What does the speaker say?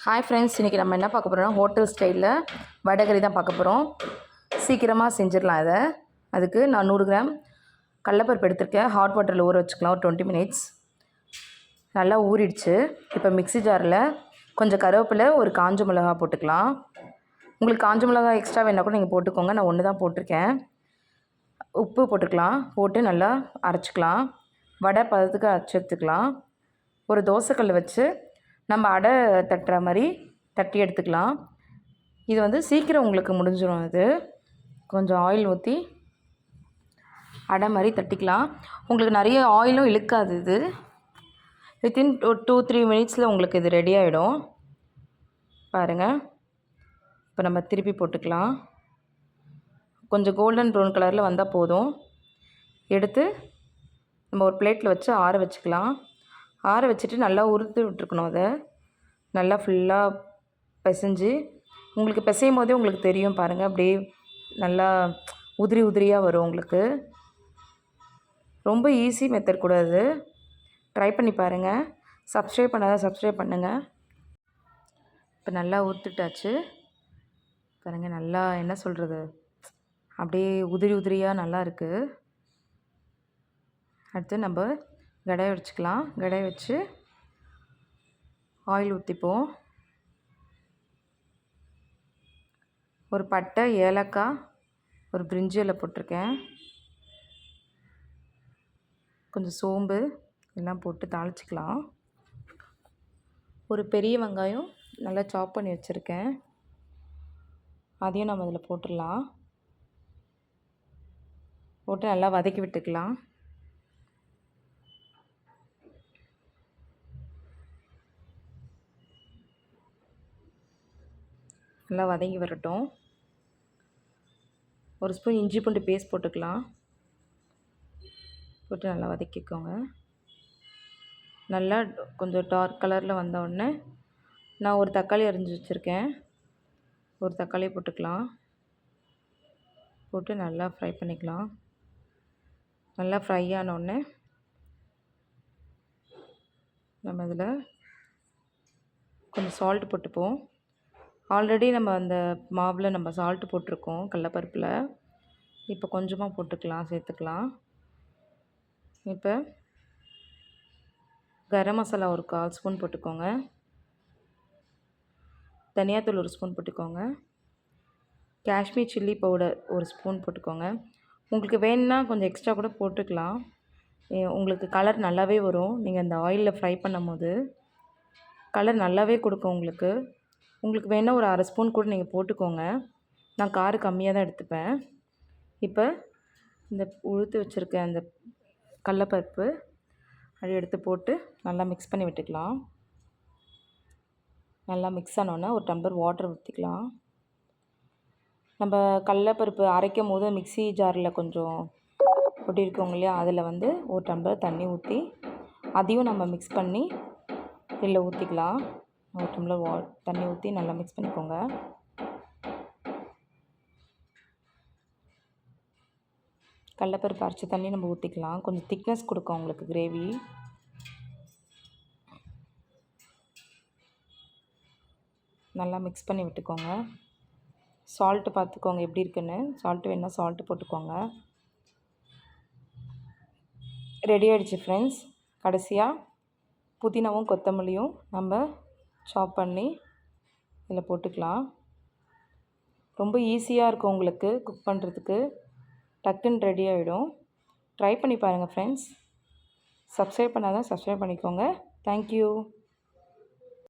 Hi friends, இன்றைக்கி நம்ம என்ன பார்க்க போகிறோம்னா ஹோட்டல் ஸ்டைலில் வடைகறி தான் பார்க்க போகிறோம். சீக்கிரமாக செஞ்சிடலாம். அதுக்கு நான் 100 கிராம் கடலப்பருப்பு எடுத்திருக்கேன். ஹாட் வாட்டரில் ஊற வச்சுக்கலாம் ஒரு 20 மினிட்ஸ். நல்லா ஊறிடுச்சு. இப்போ மிக்ஸி ஜாரில் கொஞ்சம் கருவேப்பிலை, ஒரு காஞ்ச மிளகா போட்டுக்கலாம். உங்களுக்கு காஞ்ச மிளகா எக்ஸ்ட்ரா வேணால் கூட நீங்கள் போட்டுக்கோங்க. நான் ஒன்று தான் போட்டிருக்கேன். உப்பு போட்டுக்கலாம். போட்டு நல்லா அரைச்சிக்கலாம். வடை பதத்துக்கு அரைச்சி எடுத்துக்கலாம். ஒரு தோசைக்கல் வச்சு நம்ம அடை தட்டுற மாதிரி தட்டி எடுத்துக்கலாம். இது சீக்கிரம் உங்களுக்கு முடிஞ்சிடும். இது கொஞ்சம் ஆயில் ஊற்றி அடை மாதிரி தட்டிக்கலாம். உங்களுக்கு நிறைய ஆயிலும் இழுக்காது. இது வித்தின் 2-3 மினிட்ஸில் உங்களுக்கு இது ரெடி ஆகிடும். பாருங்கள். இப்போ நம்ம திருப்பி போட்டுக்கலாம். கொஞ்சம் கோல்டன் ப்ரௌன் கலரில் வந்தால் போதும். எடுத்து நம்ம ஒரு பிளேட்டில் வச்சு ஆற வச்சுக்கலாம். ஆற வச்சுட்டு நல்லா உறுத்து விட்டுருக்கணும். அதை நல்லா ஃபுல்லாக பிசைஞ்சு உங்களுக்கு பிசையும் போதே உங்களுக்கு தெரியும். பாருங்கள், அப்படியே நல்லா உதிரி உதிரியாக வரும். உங்களுக்கு ரொம்ப ஈஸி மெத்தட் கூட. அது ட்ரை பண்ணி பாருங்கள். சப்ஸ்கிரைப் பண்ணாதான் சப்ஸ்கிரைப் பண்ணுங்கள். இப்போ நல்லா ஊற்றுட்டாச்சு. பாருங்கள், நல்லா என்ன சொல்கிறது, அப்படியே உதிரி உதிரியாக நல்லா இருக்குது. அடுத்து நம்ம கடாய் வச்சுக்கலாம். கடாய் வச்சு ஆயில் ஊற்றிப்போம். ஒரு பட்டை, ஏலக்காய், ஒரு பிரிஞ்சி இலை போட்டிருக்கேன். கொஞ்சம் சோம்பு எல்லாம் போட்டு தாளிச்சிக்கலாம். ஒரு பெரிய வெங்காயம் நல்லா சாப் பண்ணி வச்சுருக்கேன். அதையும் நம்ம அதில் போட்டுடலாம். போட்டு நல்லா வதக்கி விட்டுக்கலாம். நல்லா வதங்கி வரட்டும். ஒரு ஸ்பூன் இஞ்சி பூண்டு பேஸ்ட் போட்டுக்கலாம். போட்டு நல்லா வதக்கிக்கோங்க. நல்லா கொஞ்சம் டார்க் கலரில் வந்த உடனே நான் ஒரு தக்காளி அரிஞ்சு வச்சுருக்கேன். ஒரு தக்காளி போட்டுக்கலாம். போட்டு நல்லா ஃப்ரை பண்ணிக்கலாம். நல்லா ஃப்ரை ஆனோடனே நம்ம இதில் கொஞ்சம் சால்ட் போட்டுப்போம். ஆல்ரெடி நம்ம அந்த மாவில் நம்ம சால்ட்டு போட்டிருக்கோம் கடலப்பருப்பில். இப்போ கொஞ்சமாக போட்டுக்கலாம், சேர்த்துக்கலாம். இப்போ கரம் மசாலா ஒரு 1/4 ஸ்பூன் போட்டுக்கோங்க. தனியாத்தூள் ஒரு ஸ்பூன் போட்டுக்கோங்க. காஷ்மீர் சில்லி பவுடர் ஒரு ஸ்பூன் போட்டுக்கோங்க. உங்களுக்கு வேணும்னா கொஞ்சம் எக்ஸ்ட்ரா கூட போட்டுக்கலாம். உங்களுக்கு கலர் நல்லாவே வரும். நீங்கள் அந்த ஆயிலில் ஃப்ரை பண்ணும் போது கலர் நல்லாவே கொடுக்கும் உங்களுக்கு. உங்களுக்கு வேணால் ஒரு 1/2 ஸ்பூன் கூட நீங்கள் போட்டுக்கோங்க. நான் காரம் கம்மியாக தான் எடுத்துப்பேன். இப்போ இந்த உளுத்து வச்சுருக்க அந்த கடலப்பருப்பு அதை எடுத்து போட்டு நல்லா மிக்ஸ் பண்ணி விட்டுக்கலாம். நல்லா மிக்ஸ் ஆனோன்னே ஒரு டம்ளர் வாட்டர் ஊற்றிக்கலாம். நம்ம கடலப்பருப்பு அரைக்கும் போது மிக்ஸி ஜாரில் கொஞ்சம் ஒட்டியிருக்கோங்க இல்லையா, அதில் ஒரு டம்ளர் தண்ணி ஊற்றி அதையும் நம்ம மிக்ஸ் பண்ணி இதில் ஊற்றிக்கலாம். ஒரு டம்ளர் தண்ணி ஊற்றி நல்லா மிக்ஸ் பண்ணிக்கோங்க. கடலப்பருப்பு அரைச்ச தண்ணி நம்ம ஊற்றிக்கலாம். கொஞ்சம் திக்னஸ் கொடுக்கும் உங்களுக்கு கிரேவி. நல்லா மிக்ஸ் பண்ணி விட்டுக்கோங்க. சால்ட்டு பார்த்துக்கோங்க எப்படி இருக்குன்னு. சால்ட்டு வேணுன்னா சால்ட்டு போட்டுக்கோங்க. ரெடி ஆகிடுச்சு ஃப்ரெண்ட்ஸ். கடைசியாக புதினாவும் கொத்தமல்லியும் நம்ம சாப் பண்ணி இதில் போட்டுக்கலாம். ரொம்ப ஈஸியாக இருக்கும் உங்களுக்கு குக் பண்ணுறதுக்கு. டக்குன்னு ரெடி ஆகிடும். ட்ரை பண்ணி பாருங்கள் ஃப்ரெண்ட்ஸ். சப்ஸ்கிரைப் பண்ணாதான் சப்ஸ்கிரைப் பண்ணிக்கோங்க. தேங்க்யூ.